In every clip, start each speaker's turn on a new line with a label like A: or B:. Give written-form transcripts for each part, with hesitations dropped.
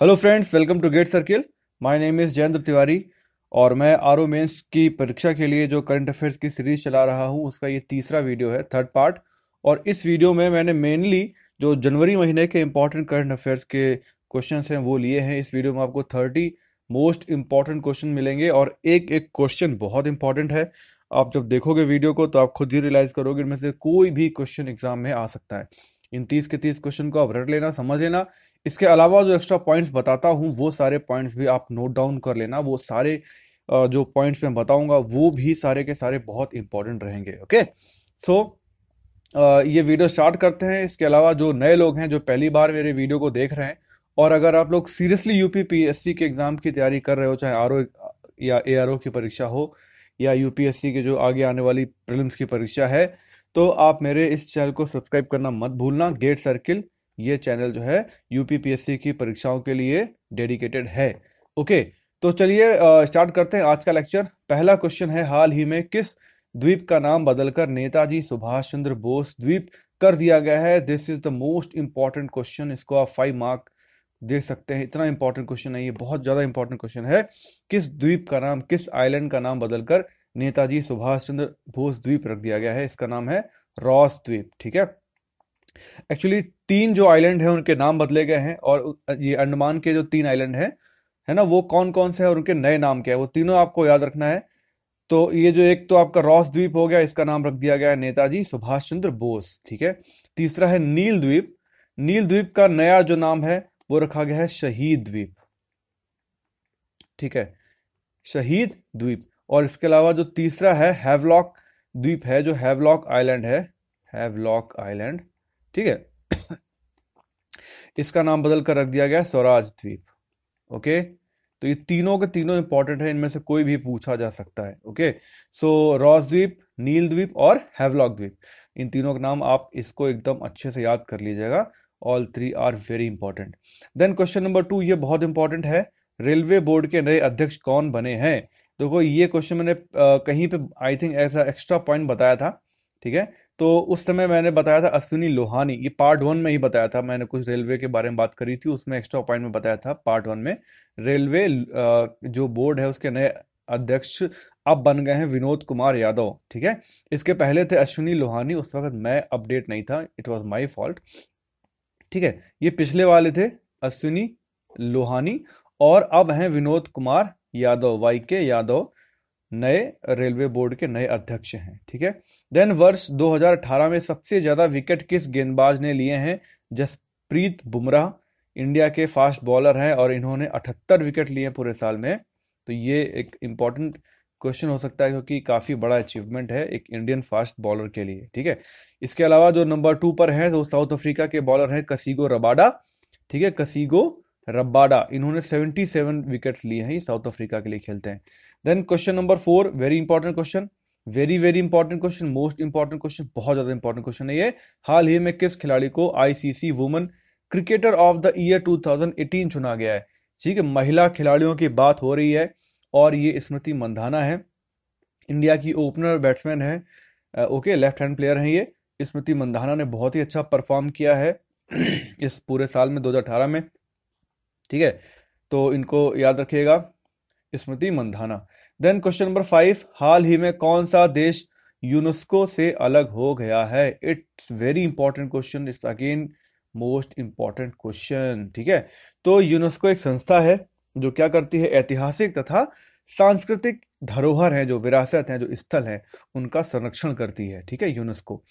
A: Hello friends, welcome to Gate Circle. My name is Jayendra Tiwari और मैं RO mains की परीक्षा के लिए जो करंट अफेयर्स की सीरीज चला रहा हूँ उसका ये तीसरा वीडियो है, थर्ड पार्ट। और इस वीडियो में मैंने मेनली जो जनवरी महीने के इंपॉर्टेंट करंट अफेयर्स के क्वेश्चंस हैं वो लिए हैं। इस वीडियो में आपको 30 मोस्ट इंपॉर्टेंट क्वेश्चन मिलेंगे और एक एक क्वेश्चन बहुत इंपॉर्टेंट है। आप जब देखोगे वीडियो को तो आप खुद ही रियलाइज करोगे इनमें से कोई भी क्वेश्चन एग्जाम में आ सकता है। इन 30 के 30 क्वेश्चन को आप रट लेना, समझ लेना। इसके अलावा जो एक्स्ट्रा पॉइंट्स बताता हूँ वो सारे पॉइंट्स भी आप नोट डाउन कर लेना। वो सारे जो पॉइंट्स मैं बताऊंगा वो भी सारे के सारे बहुत इंपॉर्टेंट रहेंगे। ओके, सो ये वीडियो स्टार्ट करते हैं। इसके अलावा जो नए लोग हैं जो पहली बार मेरे वीडियो को देख रहे हैं, और अगर आप लोग सीरियसली यूपी पीएससी के एग्जाम की तैयारी कर रहे हो, चाहे आरओ या एआरओ की परीक्षा हो या यूपीएससी के जो आगे आने वाली प्रीलिम्स की परीक्षा है, तो आप मेरे इस चैनल को सब्सक्राइब करना मत भूलना। गेट सर्किल ये चैनल जो है यूपी पीएससी की परीक्षाओं के लिए डेडिकेटेड है। ओके, तो चलिए स्टार्ट करते हैं आज का लेक्चर। पहला क्वेश्चन है, हाल ही में किस द्वीप का नाम बदलकर नेताजी सुभाष चंद्र बोस द्वीप कर दिया गया है? This is the most important question. इसको आप 5 मार्क दे सकते हैं, इतना इंपॉर्टेंट क्वेश्चन है ये, बहुत ज्यादा इंपॉर्टेंट क्वेश्चन है। किस द्वीप का नाम, किस आइलैंड का नाम बदलकर नेताजी सुभाष चंद्र बोस द्वीप रख दिया गया है? इसका नाम है रॉस द्वीप। ठीक है, एक्चुअली 3 जो आइलैंड है उनके नाम बदले गए हैं, और ये अंडमान के जो 3 आइलैंड है ना, वो कौन कौन से हैं और उनके नए नाम क्या है, वो तीनों आपको याद रखना है। तो ये जो एक तो आपका रॉस द्वीप हो गया, इसका नाम रख दिया गया है नेताजी सुभाष चंद्र बोस। ठीक है, तीसरा है नील द्वीप। नील द्वीप का नया जो नाम है वो रखा गया है शहीद द्वीप। ठीक है, शहीद द्वीप। और इसके अलावा जो तीसरा है हैवलॉक द्वीप है, जो हैवलॉक आइलैंड है, हैवलॉक आइलैंड। ठीक है, इसका नाम बदल कर रख दिया गया स्वराज द्वीप। ओके, तो ये तीनों के तीनों इंपॉर्टेंट है, इनमें से कोई भी पूछा जा सकता है। ओके, सो रॉस द्वीप, नील द्वीप और हैवलॉक द्वीप, इन तीनों के नाम आप इसको एकदम अच्छे से याद कर लीजिएगा। All 3 are very important. Then question number 2, ये बहुत इंपॉर्टेंट है। रेलवे बोर्ड के नए अध्यक्ष कौन बने हैं? देखो ये क्वेश्चन मैंने कहीं पे आई थिंक ऐसा एक्स्ट्रा पॉइंट बताया था। ठीक है, तो उस समय मैंने बताया था अश्विनी लोहानी, ये पार्ट 1 में ही बताया था। मैंने कुछ रेलवे के बारे में बात करी थी, उसमें एक्स्ट्रा पॉइंट में बताया था पार्ट 1 में। रेलवे जो बोर्ड है उसके नए अध्यक्ष अब बन गए हैं विनोद कुमार यादव। ठीक है, इसके पहले थे अश्विनी लोहानी, उस वक्त मैं अपडेट नहीं था, इट वॉज माई फॉल्ट। ठीक है, ये पिछले वाले थे अश्विनी लोहानी, और अब हैं विनोद कुमार यादव, वाई के यादव, नए रेलवे बोर्ड के नए अध्यक्ष हैं। ठीक है, देन वर्ष 2018 में सबसे ज्यादा विकेट किस गेंदबाज ने लिए हैं? जसप्रीत बुमराह इंडिया के फास्ट बॉलर हैं और इन्होंने 78 विकेट लिए पूरे साल में। तो ये एक इंपॉर्टेंट क्वेश्चन हो सकता है क्योंकि काफी बड़ा अचीवमेंट है एक इंडियन फास्ट बॉलर के लिए। ठीक है, इसके अलावा जो नंबर 2 पर है वो साउथ अफ्रीका के बॉलर हैं कसिगो रबाडा। ठीक है, कसिगो रबाडा, इन्होंने 77 विकेट्स लिए हैं, ये साउथ अफ्रीका के लिए खेलते हैं। Then question number 4, very important question, very very important question, most important question, बहुत ज्यादा इंपॉर्टेंट क्वेश्चन है ये। हाल ही में किस खिलाड़ी को ICC women cricketer of the year 2018 चुना गया है? ठीक है, महिला खिलाड़ियों की बात हो रही है और ये स्मृति मंधाना है, इंडिया की ओपनर बैट्समैन है। ओके, लेफ्ट हैंड प्लेयर है ये। स्मृति मंधाना ने बहुत ही अच्छा परफॉर्म किया है इस पूरे साल में 2018 में। ठीक है, तो इनको याद रखिएगा, Smriti Mandhana. Then question number 5, हाल ही में कौन सा देश यूनेस्को से अलग हो गया है? It's very important question, it's again most important question. ठीक है, तो यूनेस्को एक संस्था है जो क्या करती है, ऐतिहासिक तथा सांस्कृतिक धरोहर है, जो विरासत है, जो स्थल है, उनका संरक्षण करती है। ठीक है, यूनेस्को।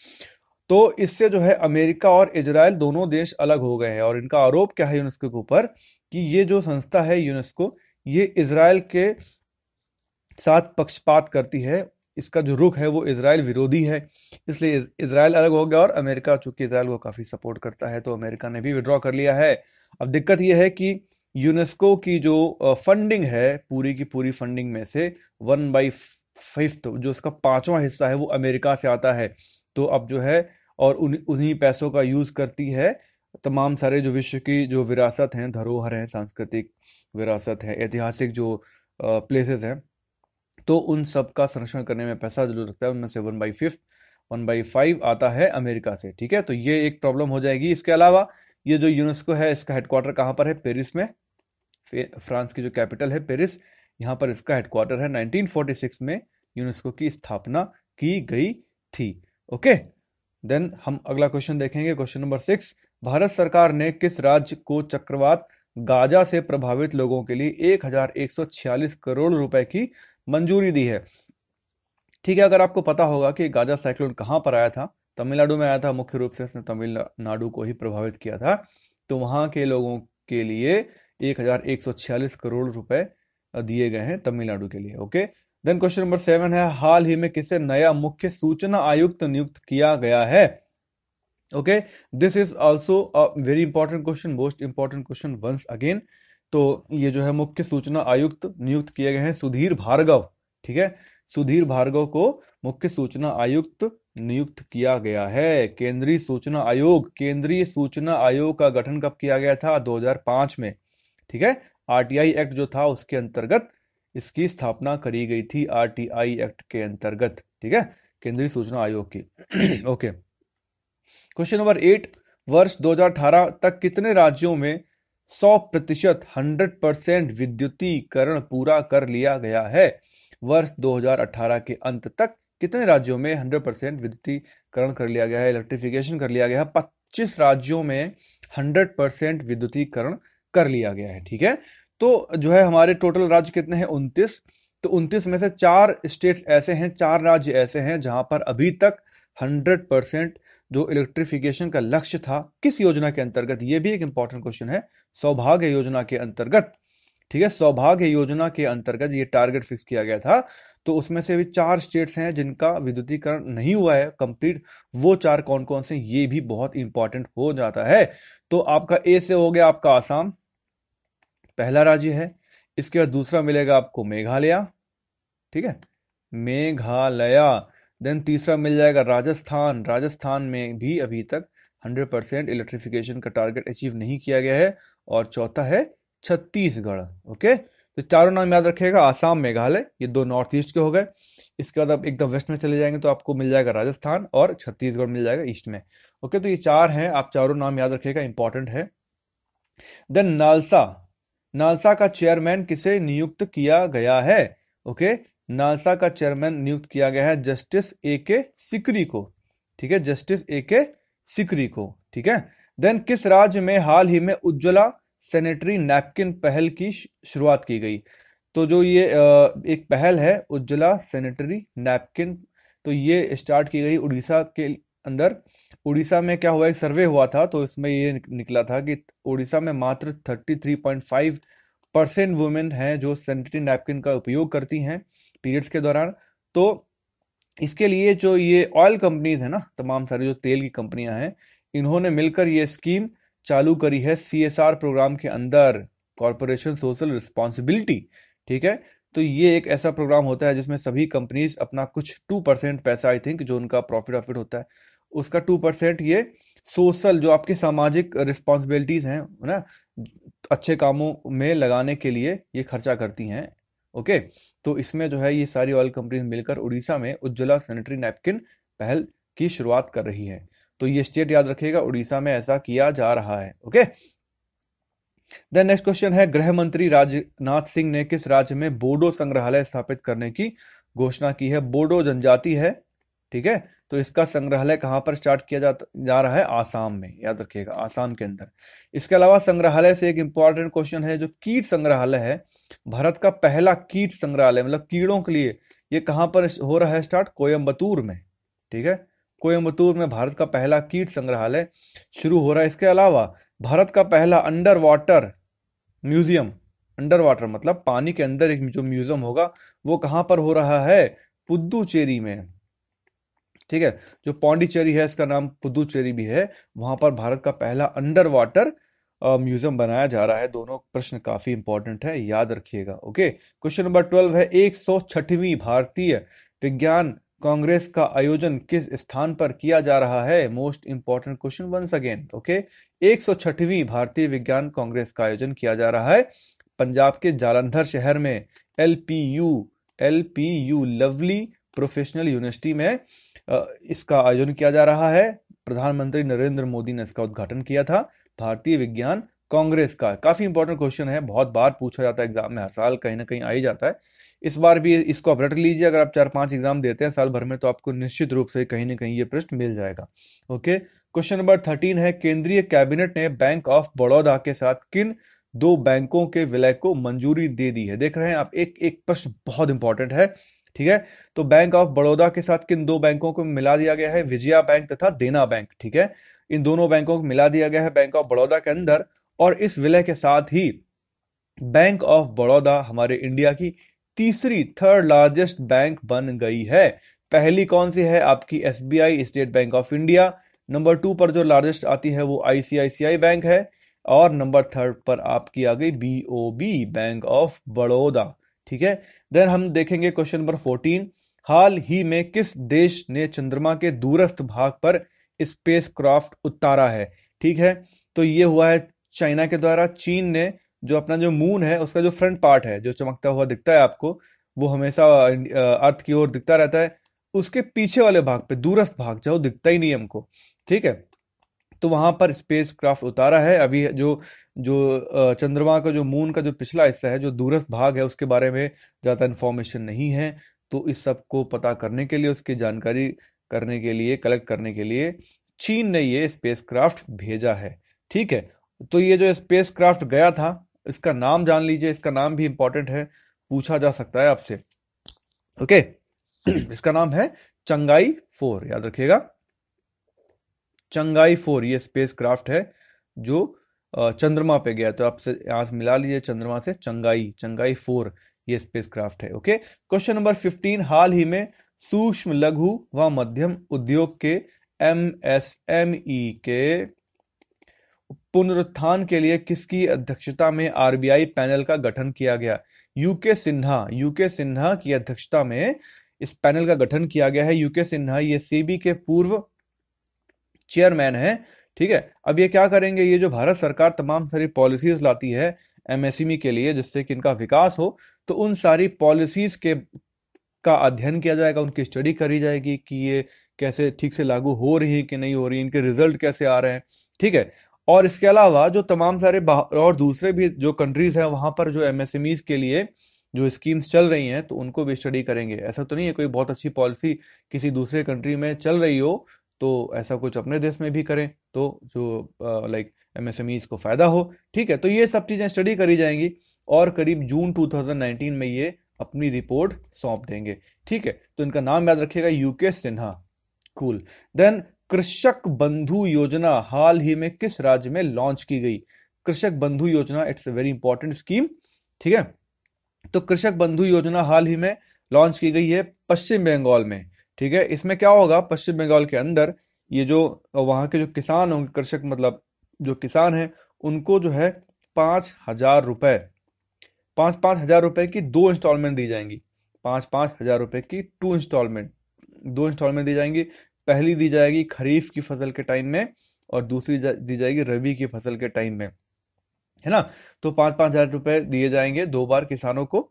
A: तो इससे जो है अमेरिका और इजराइल दोनों देश अलग हो गए हैं, और इनका आरोप क्या है यूनेस्को के ऊपर कि ये जो संस्था है यूनेस्को, ये इजराइल के साथ पक्षपात करती है। इसका जो रुख है वो इजराइल विरोधी है, इसलिए इजराइल अलग हो गया। और अमेरिका चूंकि इजराइल को काफी सपोर्ट करता है तो अमेरिका ने भी विड्रॉ कर लिया है। अब दिक्कत यह है कि यूनेस्को की जो फंडिंग है, पूरी की पूरी फंडिंग में से 1/5 जो उसका 5वां हिस्सा है वो अमेरिका से आता है। तो अब जो है, और उन्हीं पैसों का यूज करती है तमाम सारे जो विश्व की जो विरासत हैं, धरोहर हैं, सांस्कृतिक विरासत है, ऐतिहासिक जो प्लेसेस हैं, तो उन सब का संरक्षण करने में पैसा जरूर लगता है। उनमें से 1/5 आता है अमेरिका से। ठीक है, तो ये एक प्रॉब्लम हो जाएगी। इसके अलावा ये जो यूनेस्को है इसका हेडक्वार्टर कहाँ पर है? पेरिस में। फ्रांस की जो कैपिटल है पेरिस, यहाँ पर इसका हेडक्वार्टर है। 1946 में यूनेस्को की स्थापना की गई थी। ओके, देन हम अगला क्वेश्चन देखेंगे, क्वेश्चन नंबर 6। भारत सरकार ने किस राज्य को चक्रवात गाजा से प्रभावित लोगों के लिए 1146 करोड़ रुपए की मंजूरी दी है? ठीक है, अगर आपको पता होगा कि गाजा साइक्लोन कहाँ पर आया था, तमिलनाडु में आया था, मुख्य रूप से इसने तमिलनाडु को ही प्रभावित किया था, तो वहां के लोगों के लिए 1146 करोड़ रुपए दिए गए हैं तमिलनाडु के लिए। ओके, देन क्वेश्चन नंबर 7 है, हाल ही में किसे नया मुख्य सूचना आयुक्त नियुक्त किया गया है? Okay, this is also a very important question, most important question once again. तो ये जो है मुख्य सूचना आयुक्त नियुक्त किए गए हैं सुधीर भार्गव। ठीक है, सुधीर भार्गव को मुख्य सूचना आयुक्त नियुक्त किया गया है। केंद्रीय सूचना आयोग का गठन कब किया गया था? 2005 में। ठीक है, आरटीआई एक्ट जो था उसके अंतर्गत इसकी स्थापना करी गई थी, आरटीआई एक्ट के अंतर्गत। ठीक है, केंद्रीय सूचना आयोग की। ओके, क्वेश्चन नंबर 8, वर्ष 2018 तक कितने राज्यों में 100% 100% विद्युतीकरण पूरा कर लिया गया है? वर्ष 2018 के अंत तक कितने राज्यों में 100% विद्युतीकरण कर लिया गया है, इलेक्ट्रिफिकेशन कर लिया गया है? 25 राज्यों में 100% विद्युतीकरण कर लिया गया है। ठीक है, तो जो है हमारे टोटल राज्य कितने हैं? 29। तो 29 में से 4 स्टेट्स ऐसे हैं, 4 राज्य ऐसे हैं जहां पर अभी तक 100% जो इलेक्ट्रिफिकेशन का लक्ष्य था। किस योजना के अंतर्गत? ये भी एक इंपॉर्टेंट क्वेश्चन है। सौभाग्य योजना के अंतर्गत। ठीक है, सौभाग्य योजना के अंतर्गत ये टारगेट फिक्स किया गया था। तो उसमें से भी 4 स्टेट्स हैं जिनका विद्युतीकरण नहीं हुआ है कंप्लीट। वो 4 कौन कौन से, ये भी बहुत इंपॉर्टेंट हो जाता है। तो आपका ए से हो गया आपका आसाम, पहला राज्य है। इसके बाद दूसरा मिलेगा आपको मेघालय। ठीक है, मेघालय। देन तीसरा मिल जाएगा राजस्थान। राजस्थान में भी अभी तक 100% इलेक्ट्रिफिकेशन का टारगेट अचीव नहीं किया गया है। और चौथा है छत्तीसगढ़। ओके, तो चारों नाम याद रखिएगा, आसाम, मेघालय, ये 2 नॉर्थ ईस्ट के हो गए। इसके बाद आप एकदम वेस्ट में चले जाएंगे तो आपको मिल जाएगा राजस्थान, और छत्तीसगढ़ मिल जाएगा ईस्ट में। ओके, तो ये 4 हैं, आप चारों नाम याद रखिएगा, इंपॉर्टेंट है। देन नालसा का चेयरमैन किसे नियुक्त किया गया है? ओके, नालसा का चेयरमैन नियुक्त किया गया है जस्टिस ए.के. सिकरी को। ठीक है, जस्टिस ए.के. सिकरी को। ठीक है, देन किस राज्य में हाल ही में उज्ज्वला सैनिटरी नैपकिन पहल की शुरुआत की गई? तो जो ये एक पहल है उज्ज्वला सैनिटरी नैपकिन, तो ये स्टार्ट की गई उड़ीसा के अंदर। उड़ीसा में क्या हुआ, एक सर्वे हुआ था, तो इसमें ये निकला था कि उड़ीसा में मात्र 33.5% वुमेन हैं जो सैनिटरी नैपकिन का उपयोग करती हैं पीरियड्स के दौरान। तो इसके लिए जो ये ऑयल कंपनीज है ना, तमाम सारी जो तेल की कंपनियां हैं, इन्होंने मिलकर ये स्कीम चालू करी है CSR प्रोग्राम के अंदर, कॉर्पोरेशन सोशल रिस्पॉन्सिबिलिटी। ठीक है, तो ये एक ऐसा प्रोग्राम होता है जिसमें सभी कंपनीज अपना कुछ 2% पैसा, आई थिंक, जो उनका प्रॉफिट होता है उसका 2% ये सोशल, जो आपकी सामाजिक रिस्पॉन्सिबिलिटीज हैं ना, अच्छे कामों में लगाने के लिए ये खर्चा करती हैं। ओके, तो इसमें जो है ये सारी ऑयल कंपनीज मिलकर उड़ीसा में उज्ज्वला सैनिटरी नैपकिन पहल की शुरुआत कर रही है। तो ये स्टेट याद रखिएगा, उड़ीसा में ऐसा किया जा रहा है। ओके, देन नेक्स्ट क्वेश्चन है, गृह मंत्री राजनाथ सिंह ने किस राज्य में बोडो संग्रहालय स्थापित करने की घोषणा की है? बोडो जनजाति है। ठीक है, तो इसका संग्रहालय कहां पर स्टार्ट किया जा रहा है? आसाम में, याद रखिएगा, आसाम के अंदर। इसके अलावा संग्रहालय से एक इंपॉर्टेंट क्वेश्चन है, जो कीट संग्रहालय है, भारत का पहला कीट संग्रहालय, मतलब कीड़ों के लिए, ये कहां पर हो रहा है स्टार्ट? कोयम्बतूर में। ठीक है, कोयम्बतूर में भारत का पहला कीट संग्रहालय शुरू हो रहा है। इसके अलावा भारत का पहला under water museum, under water मतलब पानी के अंदर एक जो म्यूजियम होगा वो कहां पर हो रहा है? पुदुचेरी में। ठीक है, जो पौंडीचेरी है इसका नाम पुदुचेरी भी है, वहां पर भारत का पहला अंडर वाटर म्यूजियम बनाया जा रहा है। दोनों प्रश्न काफी इंपॉर्टेंट है, याद रखिएगा। ओके, क्वेश्चन नंबर 12 है, 106वीं भारतीय विज्ञान कांग्रेस का आयोजन किस स्थान पर किया जा रहा है? Most important question once again. Okay, 106वीं भारतीय विज्ञान कांग्रेस का आयोजन किया जा रहा है पंजाब के जालंधर शहर में, एलपीयू लवली प्रोफेशनल यूनिवर्सिटी में इसका आयोजन किया जा रहा है। प्रधानमंत्री नरेंद्र मोदी ने इसका उद्घाटन किया था। भारतीय विज्ञान कांग्रेस का। काफी इंपॉर्टेंट क्वेश्चन है, बहुत बार पूछा जाता है एग्जाम में, हर साल कहीं ना कहीं आ ही जाता है। इस बार भी इसको आप रट लीजिए, अगर आप 4-5 एग्जाम देते हैं साल भर में तो आपको निश्चित रूप से कहीं ना कहीं ये प्रश्न मिल जाएगा। ओके, क्वेश्चन नंबर 13 है, केंद्रीय कैबिनेट ने बैंक ऑफ बड़ौदा के साथ किन 2 बैंकों के विलय को मंजूरी दे दी है? देख रहे हैं आप, एक एक प्रश्न बहुत इंपॉर्टेंट है। ठीक है, तो बैंक ऑफ बड़ौदा के साथ किन 2 बैंकों को मिला दिया गया है? विजया बैंक तथा देना बैंक। ठीक है, इन दोनों बैंकों को मिला दिया गया है बैंक ऑफ बड़ौदा के अंदर, और इस विलय के साथ ही बैंक ऑफ बड़ौदा हमारे इंडिया की तीसरी, थर्ड लार्जेस्ट बैंक बन गई है। पहली कौन सी है? आपकी SBI, state bank of India. Number 2 पर जो लार्जेस्ट आती है वो आईसीआईसीआई बैंक है, और नंबर 3 पर आपकी आ गई बीओबी, बैंक ऑफ बड़ौदा। ठीक है, देन हम देखेंगे क्वेश्चन नंबर 14, हाल ही में किस देश ने चंद्रमा के दूरस्थ भाग पर स्पेस क्राफ्ट उतारा है? ठीक है, तो ये हुआ है चाइना के द्वारा। चीन ने जो अपना जो मून है उसका जो फ्रंट पार्ट है जो चमकता हुआ दिखता है आपको, वो हमेशा अर्थ की ओर दिखता रहता है, उसके पीछे वाले भाग पे, दूरस्थ भाग जो दिखता ही नहीं हमको। ठीक है, तो वहां पर स्पेस क्राफ्ट उतारा है। अभी जो जो चंद्रमा का जो मून का जो पिछला हिस्सा है, जो दूरस्थ भाग है, उसके बारे में ज्यादा इंफॉर्मेशन नहीं है। तो इस सब को पता करने के लिए, उसकी जानकारी करने के लिए, कलेक्ट करने के लिए चीन ने ये स्पेस क्राफ्ट भेजा है। ठीक है, तो ये जो स्पेस क्राफ्ट गया था, इसका नाम जान लीजिए, इसका नाम भी इंपॉर्टेंट है, पूछा जा सकता है आपसे। ओके, इसका नाम है चंगाई 4, याद रखिएगा, चंगाई 4 ये स्पेस क्राफ्ट है जो चंद्रमा पे गया। तो आपसे यहां से मिला लीजिए, चंद्रमा से चंगाई 4 ये स्पेस क्राफ्ट है। ओके, क्वेश्चन नंबर 15, हाल ही में सूक्ष्म, लघु व मध्यम उद्योग के एमएसएमई के पुनरुत्थान के लिए किसकी अध्यक्षता में आरबीआई पैनल का गठन किया गया? यूके सिन्हा की अध्यक्षता में इस पैनल का गठन किया गया है। यूके सिन्हा ये सेबी के पूर्व चेयरमैन है। ठीक है, अब ये क्या करेंगे? ये जो भारत सरकार तमाम सारी पॉलिसीज लाती है एमएसएमई के लिए जिससे कि इनका विकास हो, तो उन सारी पॉलिसीज के का अध्ययन किया जाएगा, उनकी स्टडी करी जाएगी कि ये कैसे ठीक से लागू हो रही है कि नहीं हो रही, इनके रिजल्ट कैसे आ रहे हैं। ठीक है, और इसके अलावा जो तमाम सारे और दूसरे भी जो कंट्रीज हैं वहां पर जो एमएसएमईज के लिए जो स्कीम्स चल रही हैं तो उनको भी स्टडी करेंगे। ऐसा तो नहीं है कोई बहुत अच्छी पॉलिसी किसी दूसरे कंट्री में चल रही हो तो ऐसा कुछ अपने देश में भी करें, तो जो लाइक एमएसएमईज को फायदा हो। ठीक है, तो ये सब चीजें स्टडी करी जाएंगी और करीब जून 2019 में ये अपनी रिपोर्ट सौंप देंगे। ठीक है, तो इनका नाम याद रखिएगा, यूके सिन्हा। कूल। देन कृषक बंधु योजना हाल ही में किस राज्य में लॉन्च की गई? कृषक बंधु योजना, it's a very important scheme. ठीक है, तो कृषक बंधु योजना हाल ही में लॉन्च की गई है पश्चिम बंगाल में। ठीक है, इसमें क्या होगा? पश्चिम बंगाल के अंदर ये जो वहां के जो किसान होंगे, कृषक मतलब जो किसान है, उनको जो है 5,000 रुपए, 5,000 रुपए की 2 इंस्टॉलमेंट दी जाएंगी। 5,000 रुपए की 2 इंस्टॉलमेंट दी जाएंगी। पहली दी जाएगी खरीफ की फसल के टाइम में और दूसरी दी जाएगी रबी की फसल के टाइम में, है ना। तो 5,000 रुपए दिए जाएंगे 2 बार किसानों को।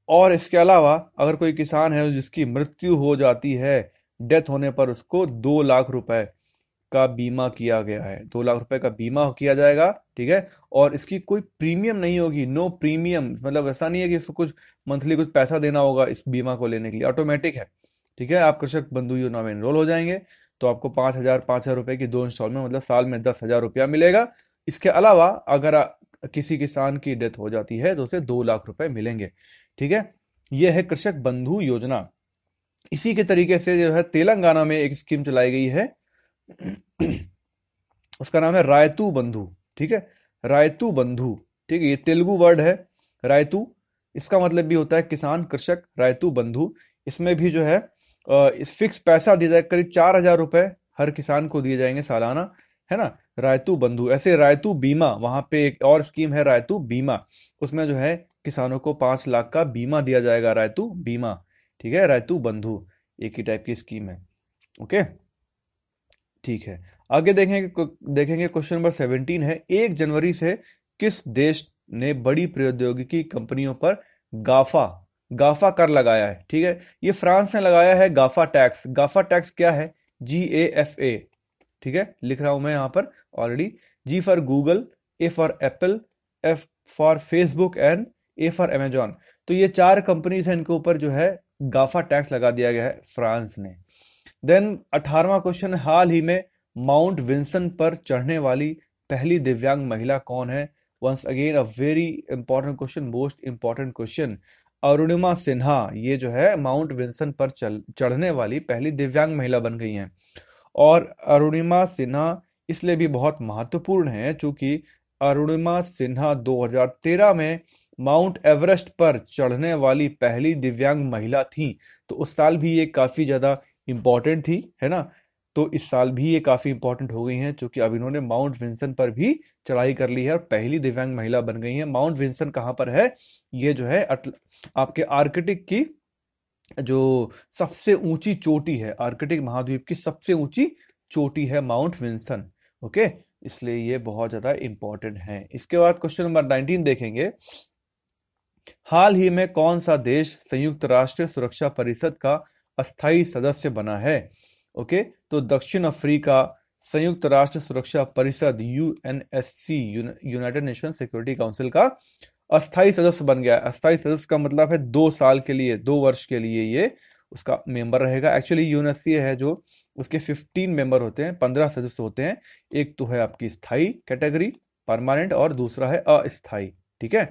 A: और इसके अलावा अगर कोई किसान है जिसकी मृत्यु हो जाती है, डेथ होने पर उसको 2 लाख रुपए का बीमा किया गया है। 2 लाख रुपए का बीमा किया जाएगा। ठीक है, और इसकी कोई प्रीमियम नहीं होगी, नो प्रीमियम, मतलब ऐसा नहीं है कि इसको कुछ मंथली कुछ पैसा देना होगा इस बीमा को लेने के लिए, ऑटोमेटिक है। ठीक है, आप कृषक बंधु योजना में एनरोल हो जाएंगे तो आपको 5,000 रुपए की 2 इंस्टॉलमेंट, मतलब साल में 10,000 रुपया मिलेगा। इसके अलावा अगर किसी किसान की डेथ हो जाती है तो उसे 2 लाख रुपए मिलेंगे। ठीक है, यह है कृषक बंधु योजना। इसी के तरीके से जो है तेलंगाना में एक स्कीम चलाई गई है, उसका नाम है रायतू बंधु। ठीक है, रायतू बंधु। ठीक है, ये तेलुगु वर्ड है रायतू, इसका मतलब भी होता है किसान, कृषक, रायतू बंधु। इसमें भी जो है इस फिक्स पैसा दिया जाएगा, करीब 4,000 रुपए हर किसान को दिए जाएंगे सालाना, है ना। रायतू बंधु। ऐसे रायतू बीमा, वहां पे एक और स्कीम है रायतू बीमा, उसमें जो है किसानों को 5 लाख का बीमा दिया जाएगा, रायतू बीमा। ठीक है, रायतू बंधु एक ही टाइप की स्कीम है। ओके, ठीक है, आगे देखेंगे क्वेश्चन नंबर 17 है, 1 जनवरी से किस देश ने बड़ी प्रौद्योगिकी कंपनियों पर गाफा कर लगाया है? ठीक है, ये फ्रांस ने लगाया है गाफा टैक्स। गाफा टैक्स क्या है? GAFA। ठीक है, लिख रहा हूं मैं यहां पर already. G for Google, A for Apple, F for Facebook and A for Amazon. तो ये 4 कंपनीज हैं, इनके ऊपर जो है गाफा टैक्स लगा दिया गया है फ्रांस ने। देन 18वां क्वेश्चन, हाल ही में माउंट विंसन पर चढ़ने वाली पहली दिव्यांग महिला कौन है? Once again a very important question, most important question. Arunima Sinha ये जो है माउंट विंसन पर चढ़ने वाली पहली दिव्यांग महिला बन गई हैं। और अरुणिमा सिन्हा इसलिए भी बहुत महत्वपूर्ण है क्योंकि अरुणिमा सिन्हा 2013 में माउंट एवरेस्ट पर चढ़ने वाली पहली दिव्यांग महिला थी। तो उस साल भी ये काफी ज्यादा इंपॉर्टेंट थी, है ना। तो इस साल भी ये काफी इंपॉर्टेंट हो गई हैं क्योंकि अब इन्होंने माउंट विंसन पर भी चढ़ाई कर ली है और पहली दिव्यांग महिला बन गई हैं। माउंट विंसन कहाँ पर है? ये जो है आपके आर्कटिक की जो सबसे ऊंची चोटी है, आर्कटिक महाद्वीप की सबसे ऊंची चोटी है माउंट विंसन। ओके, इसलिए ये बहुत ज्यादा इंपॉर्टेंट है। इसके बाद क्वेश्चन नंबर 19 देखेंगे। हाल ही में कौन सा देश संयुक्त राष्ट्र सुरक्षा परिषद का अस्थायी सदस्य बना है? ओके, तो दक्षिण अफ्रीका संयुक्त राष्ट्र सुरक्षा परिषद UNSC, United nation security council का अस्थायी सदस्य बन गया है। अस्थायी सदस्य का मतलब है 2 साल के लिए, 2 वर्ष के लिए ये उसका मेंबर रहेगा। एक्चुअली यूएनएससी है जो उसके 15 मेंबर होते हैं, 15 सदस्य होते हैं। एक तो है आपकी स्थायी कैटेगरी परमानेंट और दूसरा है अस्थायी। ठीक है,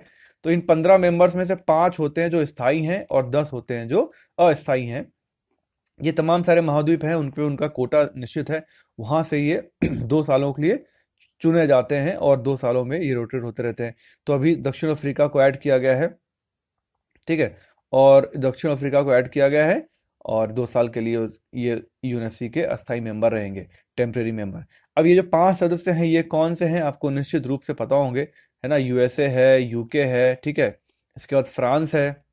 A: तो इन 15 मेंबर्स में से 5 होते हैं जो स्थायी हैं और 10 होते हैं जो अस्थायी हैं। ये तमाम सारे महाद्वीप हैं, उन पे उनका कोटा निश्चित है, वहां से ये 2 सालों के लिए चुने जाते हैं और 2 सालों में ये रोटेट होते रहते हैं। तो अभी दक्षिण अफ्रीका को ऐड किया गया है, ठीक है, और दक्षिण अफ्रीका को ऐड किया गया है और 2 साल के लिए ये यूएनएससी के अस्थायी मेंबर रहेंगे, टेम्परेरी मेंबर। अब ये जो 5 सदस्य हैं ये कौन से हैं आपको निश्चित रूप से पता होंगे, है ना। यूएसए है, यूके है, ठीक है, इसके बाद फ्रांस है,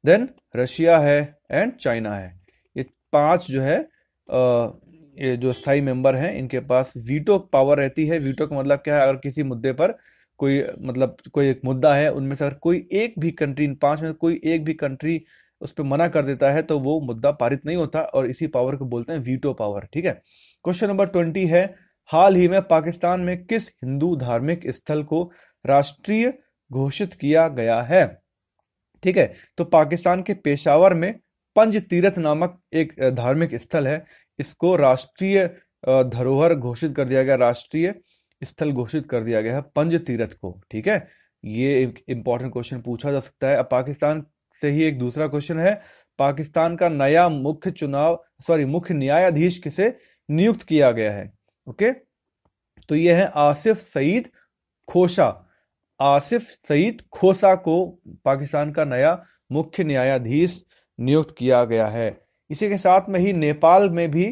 A: देन रशिया है एंड चाइना है। ये 5 जो है ये जो स्थायी मेंबर हैं इनके पास वीटो पावर रहती है। वीटो का मतलब क्या है? अगर किसी मुद्दे पर कोई मतलब कोई एक मुद्दा है, उनमें से अगर कोई एक भी कंट्री, इन 5 में कोई एक भी कंट्री उस पर मना कर देता है तो वो मुद्दा पारित नहीं होता और इसी पावर को बोलते हैं वीटो पावर। ठीक है, क्वेश्चन नंबर 20 है, हाल ही में पाकिस्तान में किस हिंदू धार्मिक स्थल को राष्ट्रीय घोषित किया गया है? ठीक है, तो पाकिस्तान के पेशावर में पंज तीरथ नामक एक धार्मिक स्थल है, इसको राष्ट्रीय धरोहर घोषित कर दिया गया, राष्ट्रीय स्थल घोषित कर दिया गया है पंज तीरथ को। ठीक है, ये इंपॉर्टेंट क्वेश्चन पूछा जा सकता है। अब पाकिस्तान से ही एक दूसरा क्वेश्चन है, पाकिस्तान का नया मुख्य न्यायाधीश किसे नियुक्त किया गया है? ओके, तो ये है आसिफ सईद खोसा। आसिफ सईद खोसा को पाकिस्तान का नया मुख्य न्यायाधीश नियुक्त किया गया है। इसी के साथ में ही नेपाल में भी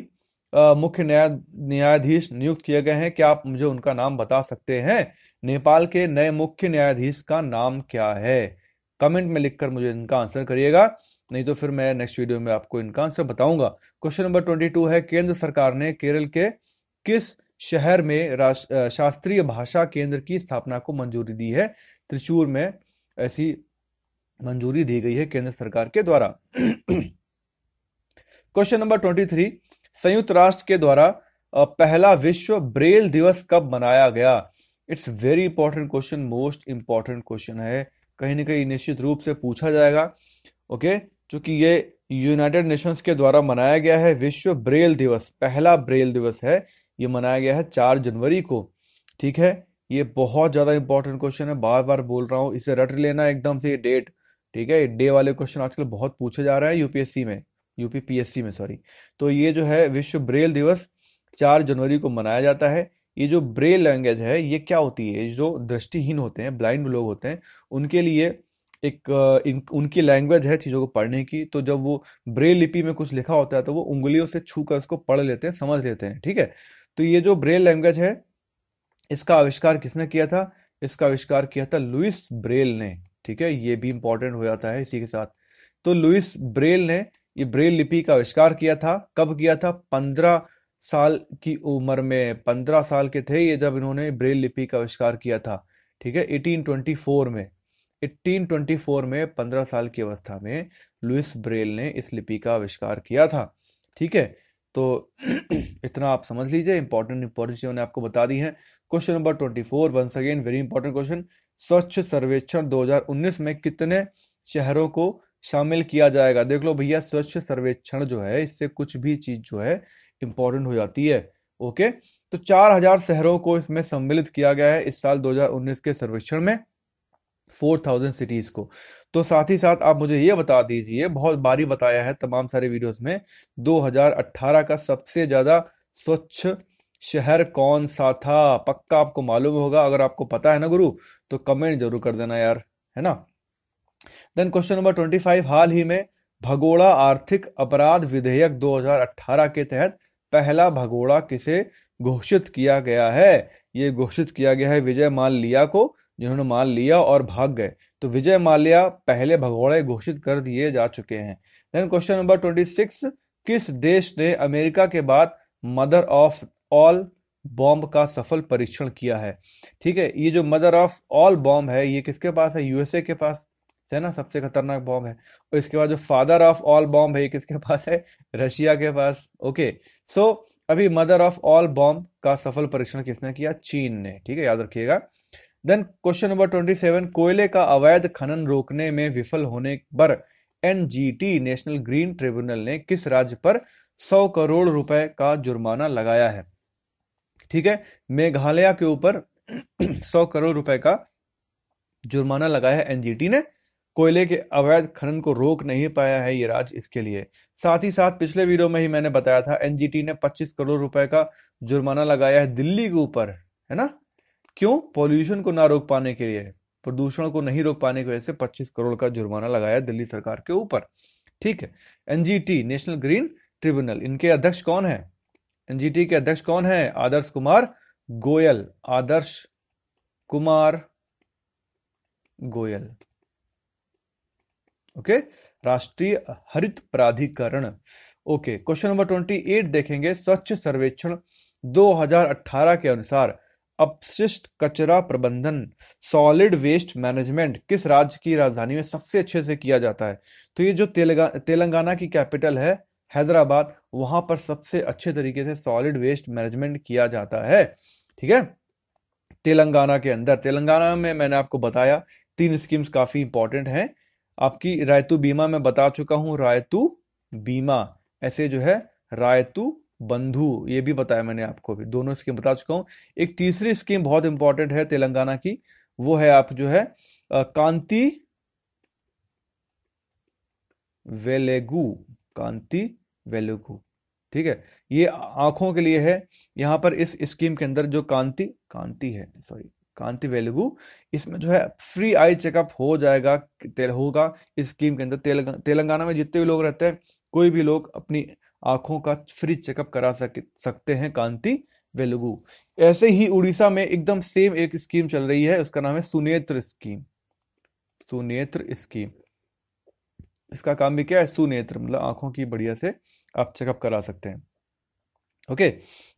A: मुख्य न्यायाधीश नियुक्त किए गए हैं। क्या आप मुझे उनका नाम बता सकते हैं? नेपाल के नए मुख्य न्यायाधीश का नाम क्या है? कमेंट में लिखकर मुझे इनका आंसर करिएगा, नहीं तो फिर मैं नेक्स्ट वीडियो में आपको इनका आंसर बताऊंगा। क्वेश्चन नंबर 22 है, केंद्र सरकार ने केरल के किस शहर में शास्त्रीय भाषा केंद्र की स्थापना को मंजूरी दी है? त्रिचूर में ऐसी मंजूरी दी गई है केंद्र सरकार के द्वारा। क्वेश्चन नंबर 23, संयुक्त राष्ट्र के द्वारा पहला विश्व ब्रेल दिवस कब मनाया गया? It's very important question, most important question है, कहीं ना कहीं निश्चित रूप से पूछा जाएगा। ओके, क्योंकि ये यूनाइटेड नेशंस के द्वारा मनाया गया है विश्व ब्रेल दिवस, पहला ब्रेल दिवस है, ये मनाया गया है 4 जनवरी को। ठीक है, ये बहुत ज्यादा इंपॉर्टेंट क्वेश्चन है, बार बार बोल रहा हूँ, इसे रट लेना एकदम से ये डेट। ठीक है, डे वाले क्वेश्चन आजकल बहुत पूछे जा रहे हैं यूपीएससी में, यूपीपीएससी में सॉरी। तो ये जो है विश्व ब्रेल दिवस 4 जनवरी को मनाया जाता है। ये जो ब्रेल लैंग्वेज है ये क्या होती है? जो दृष्टिहीन होते हैं, ब्लाइंड लोग होते हैं, उनके लिए एक उनकी लैंग्वेज है चीज़ों को पढ़ने की। तो जब वो ब्रेल लिपि में कुछ लिखा होता है तो वो उंगलियों से छू कर उसको पढ़ लेते हैं, समझ लेते हैं। ठीक है, तो ये जो ब्रेल लैंग्वेज है इसका आविष्कार किसने किया था? इसका आविष्कार किया था लुइस ब्रेल ने। ठीक है, ये भी इंपॉर्टेंट हो जाता है इसी के साथ। तो लुइस ब्रेल ने ये ब्रेल लिपि का आविष्कार किया था। कब किया था? 15 साल की उम्र में, 15 साल के थे ये जब इन्होंने ब्रेल लिपि का आविष्कार किया था। ठीक है, 1824 में, 1824 में 15 साल की अवस्था में लुइस ब्रेल ने इस लिपि का आविष्कार किया था। ठीक है, तो इतना आप समझ लीजिए, इंपॉर्टेंट चीजें मैंने आपको बता दी हैं। Question number 24, once again very important question. Swachh Survekshan 2019 में कितने शहरों को शामिल किया जाएगा? देख लो भैया, स्वच्छ सर्वेक्षण जो है, इससे कुछ भी चीज जो है इंपॉर्टेंट हो जाती है। ओके, तो 4000 शहरों को इसमें सम्मिलित किया गया है इस साल 2019 के सर्वेक्षण में, 4000 सिटीज को। तो साथ ही साथ आप मुझे ये बता दीजिए, बहुत बारी बताया है तमाम सारे वीडियोस में, 2018 का सबसे ज्यादा स्वच्छ शहर कौन सा था? पक्का आपको मालूम होगा, अगर आपको पता है ना गुरु, तो कमेंट जरूर कर देना यार, है ना। देन क्वेश्चन नंबर 25, हाल ही में भगोड़ा आर्थिक अपराध विधेयक 2018 के तहत पहला भगोड़ा किसे घोषित किया गया है? ये घोषित किया गया है विजय माल्या को, जिन्होंने माल लिया और भाग गए। तो विजय माल्या पहले भगोड़े घोषित कर दिए जा चुके हैं। देन क्वेश्चन नंबर 26, किस देश ने अमेरिका के बाद मदर ऑफ ऑल बॉम्ब का सफल परीक्षण किया है? ठीक है, ये जो मदर ऑफ ऑल बॉम्ब है, ये किसके पास है? यूएसए के पास है ना, सबसे खतरनाक बॉम्ब है। और इसके बाद जो फादर ऑफ ऑल बॉम्ब है, ये किसके पास है? रशिया के पास। ओके, सो अभी मदर ऑफ ऑल बॉम्ब का सफल परीक्षण किसने किया? चीन ने। ठीक है, याद रखिएगा। देन क्वेश्चन नंबर 27, कोयले का अवैध खनन रोकने में विफल होने पर एनजीटी नेशनल ग्रीन ट्रिब्यूनल ने किस राज्य पर 100 करोड़ रुपए का जुर्माना लगाया है? ठीक है, मेघालय के ऊपर 100 करोड़ रुपए का जुर्माना लगाया है एनजीटी ने। कोयले के अवैध खनन को रोक नहीं पाया है ये राज्य, इसके लिए। साथ ही साथ पिछले वीडियो में ही मैंने बताया था, एनजीटी ने 25 करोड़ रुपए का जुर्माना लगाया है दिल्ली के ऊपर, है ना। क्यों? पॉल्यूशन को ना रोक पाने के लिए, प्रदूषण को नहीं रोक पाने की वजह से 25 करोड़ का जुर्माना लगाया दिल्ली सरकार के ऊपर। ठीक है, एनजीटी नेशनल ग्रीन ट्रिब्यूनल, इनके अध्यक्ष कौन है? एनजीटी के अध्यक्ष कौन है? आदर्श कुमार गोयल। आदर्श कुमार गोयल। ओके, राष्ट्रीय हरित प्राधिकरण। ओके, क्वेश्चन नंबर 28 देखेंगे। स्वच्छ सर्वेक्षण 2018 के अनुसार अपशिष्ट कचरा प्रबंधन, सॉलिड वेस्ट मैनेजमेंट किस राज्य की राजधानी में सबसे अच्छे से किया जाता है? तो ये जो तेलंगाना की कैपिटल है हैदराबाद, वहां पर सबसे अच्छे तरीके से सॉलिड वेस्ट मैनेजमेंट किया जाता है। ठीक है, तेलंगाना के अंदर। तेलंगाना में मैंने आपको बताया 3 स्कीम्स काफी इंपॉर्टेंट हैं आपकी। रायतू बीमा मैं बता चुका हूं, रायतू बीमा, ऐसे जो है रायतू बंधु, ये भी बताया मैंने आपको, भी दोनों स्कीम बता चुका हूं। एक तीसरी स्कीम बहुत इंपॉर्टेंट है तेलंगाना की, वो है आप जो है कांति वेलेगु, कांति वेलेगु। ठीक है, ये आंखों के लिए है। यहां पर इस स्कीम के अंदर जो कांति वेलुगु, इसमें जो है फ्री आई चेकअप हो जाएगा, होगा इस स्कीम के अंदर। तेलंगाना में जितने भी लोग रहते हैं, कोई भी लोग अपनी आंखों का फ्री चेकअप करा सकते हैं, कांति वेलुगु। ऐसे ही उड़ीसा में एकदम सेम एक स्कीम चल रही है, उसका नाम है सुनेत्र स्कीम। सुनेत्र स्कीम, इसका काम भी क्या है? सुनेत्र, मतलब आंखों की बढ़िया से आप चेकअप करा सकते हैं। ओके,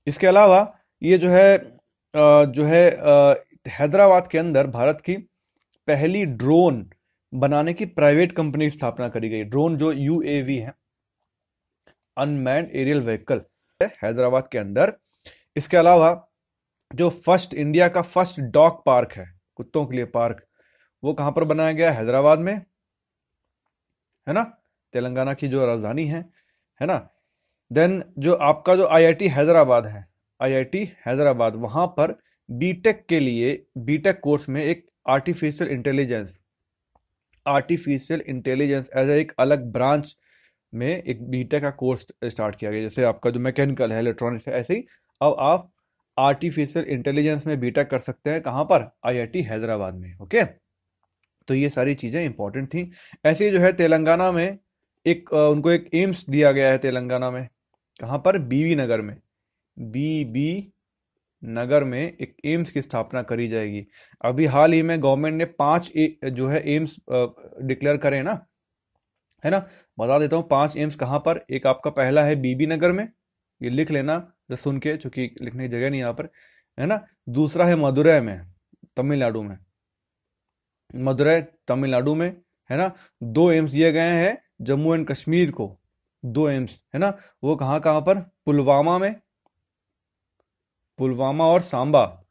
A: इसके अलावा ये जो है हैदराबाद के अंदर भारत की पहली ड्रोन बनाने की प्राइवेट कंपनी की स्थापना करी गई। ड्रोन जो यूएवी है, अनमैन्ड एरियल व्हीकल, हैदराबाद के अंदर। इसके अलावा जो इंडिया का फर्स्ट डॉग पार्क है, कुत्तों के लिए पार्क, वो कहां पर बनाया गया? हैदराबाद में, है ना, तेलंगाना की जो राजधानी है ना। देन जो आपका जो आईआईटी हैदराबाद है, आईआईटी हैदराबाद, वहां पर बीटेक के लिए, बीटेक कोर्स में एक आर्टिफिशियल इंटेलिजेंस एज एक अलग ब्रांच में एक बीटेक का कोर्स स्टार्ट किया गया। जैसे आपका जो मैकेनिकल है, इलेक्ट्रॉनिक्स है, ऐसे ही अब आप आर्टिफिशियल इंटेलिजेंस में बीटेक कर सकते हैं। कहां पर? आईआईटी हैदराबाद में। ओके, तो ये सारी चीजें इंपॉर्टेंट थी। ऐसे ही जो है तेलंगाना में उनको एक एम्स दिया गया है तेलंगाना में। कहां पर? बीबी नगर में। बीबी नगर में एक एम्स की स्थापना करी जाएगी। अभी हाल ही में गवर्नमेंट ने 5 जो है एम्स डिक्लेयर करे ना, है ना। बता देता हूं 5 एम्स कहां पर। एक आपका पहला है बीबी नगर में, ये लिख लेना जो सुन के, चूंकि लिखने की जगह नहीं यहाँ पर, है ना। दूसरा है मदुरै में, तमिलनाडु में, मदुरै तमिलनाडु में, है ना। 2 एम्स दिए गए हैं जम्मू एंड कश्मीर को, 2 एम्स है ना, वो कहाँ कहाँ पर, पुलवामा में, पुलवामा और सांबा,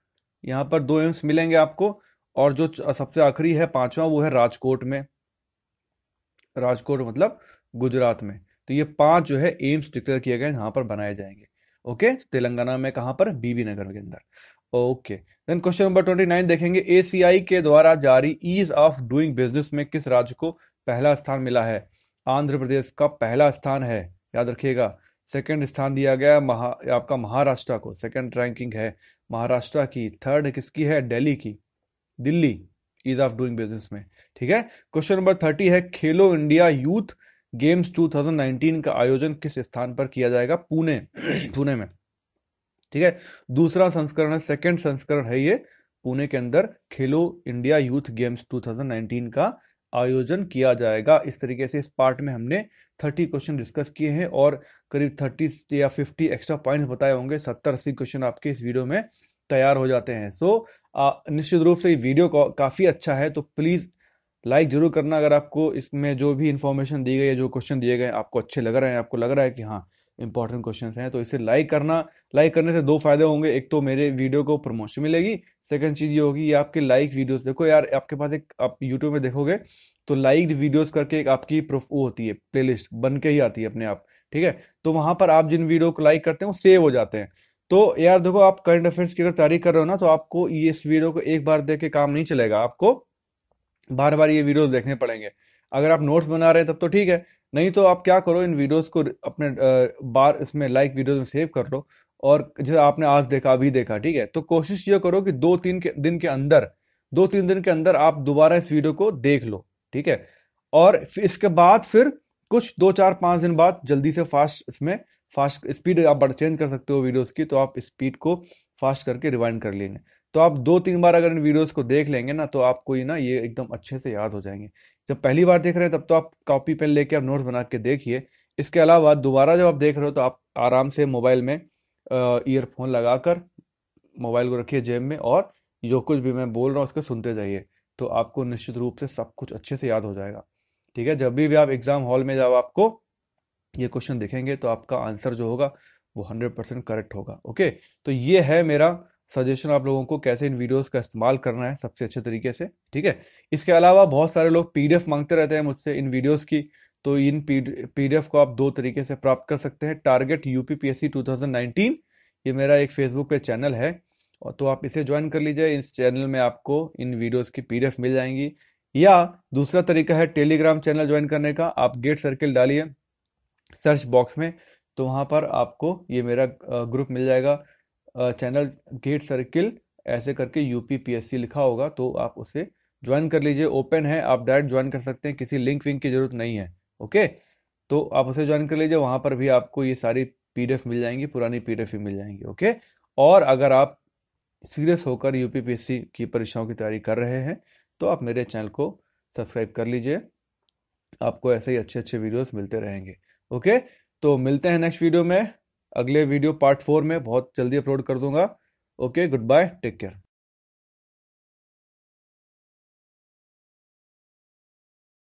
A: यहाँ पर 2 एम्स मिलेंगे आपको। और जो सबसे आखिरी है 5वां, वो है राजकोट में, राजकोट मतलब गुजरात में। तो ये 5 जो है एम्स डिक्लेयर किए गए यहाँ पर बनाए जाएंगे। ओके, तेलंगाना में कहाँ पर, बीबी नगर के अंदर। ओके, देन क्वेश्चन नंबर 29 देखेंगे, एसीआई के द्वारा जारी ईज ऑफ डूइंग बिजनेस में किस राज्य को पहला स्थान मिला है? आंध्र प्रदेश का पहला स्थान है, याद रखिएगा। सेकंड स्थान दिया गया आपका महाराष्ट्र को, सेकंड रैंकिंग है महाराष्ट्र की। थर्ड किसकी है? दिल्ली की, Delhi ease of doing business में। ठीक है, क्वेश्चन नंबर 30 है, खेलो इंडिया यूथ गेम्स 2019 का आयोजन किस स्थान पर किया जाएगा? पुणे पुणे में। ठीक है, दूसरा संस्करण है, सेकंड संस्करण है ये। पुणे के अंदर खेलो इंडिया यूथ गेम्स 2019 का आयोजन किया जाएगा। इस तरीके से इस पार्ट में हमने 30 क्वेश्चन डिस्कस किए हैं और करीब 30 या 50 एक्स्ट्रा पॉइंट्स बताए होंगे। 70-80 क्वेश्चन आपके इस वीडियो में तैयार हो जाते हैं। सो निश्चित रूप से ये वीडियो काफ़ी अच्छा है, तो प्लीज़ लाइक जरूर करना अगर आपको इसमें जो भी इंफॉर्मेशन दी गई है, जो क्वेश्चन दिए गए आपको अच्छे लग रहे हैं, आपको लग रहा है कि हाँ इंपॉर्टेंट क्वेश्चन हैं, तो इसे लाइक करना। लाइक करने से 2 फायदे होंगे, एक तो मेरे वीडियो को प्रमोशन मिलेगी, सेकंड चीज़ ये होगी, ये आपके लाइक वीडियोस, देखो यार आपके पास एक, आप यूट्यूब में देखोगे तो लाइक्ड वीडियोस करके एक आपकी वो होती है, प्लेलिस्ट बन के ही आती है अपने आप। ठीक है, तो वहां पर आप जिन वीडियो को लाइक करते हैं वो सेव हो जाते हैं। तो यार देखो, आप करंट अफेयर्स की अगर तैयारी कर रहे हो ना, तो आपको ये इस वीडियो को एक बार देख के काम नहीं चलेगा, आपको बार बार ये वीडियोस देखने पड़ेंगे। अगर आप नोट्स बना रहे हैं तब तो ठीक है, नहीं तो आप क्या करो, इन वीडियोस को अपने बार इसमें लाइक वीडियोस में सेव कर लो। और जैसे आपने आज देखा, अभी देखा, ठीक है, तो कोशिश ये करो कि 2-3 दिन के अंदर, 2-3 दिन के अंदर आप दोबारा इस वीडियो को देख लो। ठीक है, और फिर इसके बाद फिर कुछ 2-4-5 दिन बाद जल्दी से फास्ट स्पीड आप चेंज कर सकते हो वीडियोस की, तो आप स्पीड को फास्ट करके रिवाइंड कर लेंगे। तो आप 2-3 बार अगर इन वीडियोस को देख लेंगे ना, तो आपको ये एकदम अच्छे से याद हो जाएंगे। जब पहली बार देख रहे हैं तब तो आप कॉपी पेन लेके आप नोट्स बना के देखिए। इसके अलावा दोबारा जब आप देख रहे हो तो आप आराम से मोबाइल में ईयरफोन लगाकर मोबाइल को रखिए जेब में, और जो कुछ भी मैं बोल रहा हूँ उसको सुनते जाइए, तो आपको निश्चित रूप से सब कुछ अच्छे से याद हो जाएगा। ठीक है, जब भी आप एग्जाम हॉल में जब आपको ये क्वेश्चन दिखेंगे तो आपका आंसर जो होगा वो 100% करेक्ट होगा। ओके, तो ये है मेरा सजेशन आप लोगों को, कैसे इन वीडियोस का इस्तेमाल करना है सबसे अच्छे तरीके से। ठीक है, इसके अलावा बहुत सारे लोग पीडीएफ मांगते रहते हैं मुझसे इन वीडियोस की, तो इन पीडीएफ को आप 2 तरीके से प्राप्त कर सकते हैं। टारगेट यूपीपीएससी 2019, ये मेरा एक फेसबुक पे चैनल है, और तो आप इसे ज्वाइन कर लीजिए। इस चैनल में आपको इन वीडियोस की पीडीएफ मिल जाएंगी। या दूसरा तरीका है टेलीग्राम चैनल ज्वाइन करने का। आप गेट सर्किल डालिए सर्च बॉक्स में, तो वहाँ पर आपको ये मेरा ग्रुप मिल जाएगा, चैनल गेट सर्किल ऐसे करके यूपीपीएससी लिखा होगा, तो आप उसे ज्वाइन कर लीजिए। ओपन है, आप डायरेक्ट ज्वाइन कर सकते हैं, किसी लिंक विंक की जरूरत नहीं है। ओके, तो आप उसे ज्वाइन कर लीजिए, वहाँ पर भी आपको ये सारी पीडीएफ मिल जाएंगी, पुरानी पीडीएफ भी मिल जाएंगी। ओके, और अगर आप सीरियस होकर यूपीपीएससी की परीक्षाओं की तैयारी कर रहे हैं तो आप मेरे चैनल को सब्सक्राइब कर लीजिए, आपको ऐसे ही अच्छे अच्छे वीडियोस मिलते रहेंगे। ओके, तो मिलते हैं नेक्स्ट वीडियो में। अगले वीडियो पार्ट 4 में बहुत जल्दी अपलोड कर दूंगा। Okay, goodbye, take care.